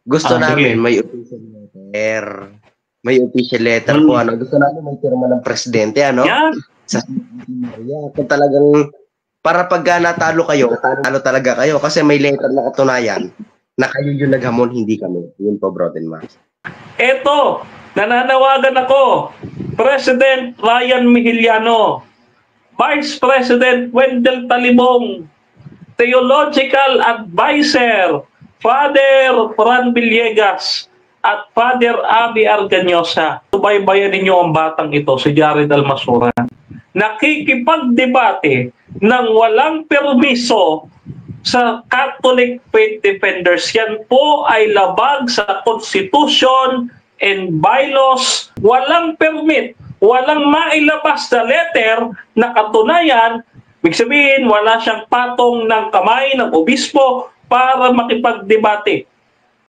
Gusto namin sige. may official letter. May official letter po, ano. Gusto namin may pirma ng presidente, ano? Yan. Sa Maria. Kung talagang, para pag natalo kayo, talo talaga kayo. Kasi may letter na katunayan na kayo yung naghamon, hindi kami. Yun po, Brodenman. Eto, nananawagan ako. President Ryan Mihiliano, Vice President Wendell Talibong, Theological Advisor Father Fran Villegas, at Father Abby Arganyosa. Subaybayan ninyo ang batang ito, si Jared Almasura. Nakikipagdebate ng walang permiso sa Catholic Faith Defenders. Yan po ay labag sa Constitution and bylaws. Walang permit, walang mailabas na letter na katunayan. Ibig sabihin, wala siyang patong ng kamay ng obispo para makipagdebate.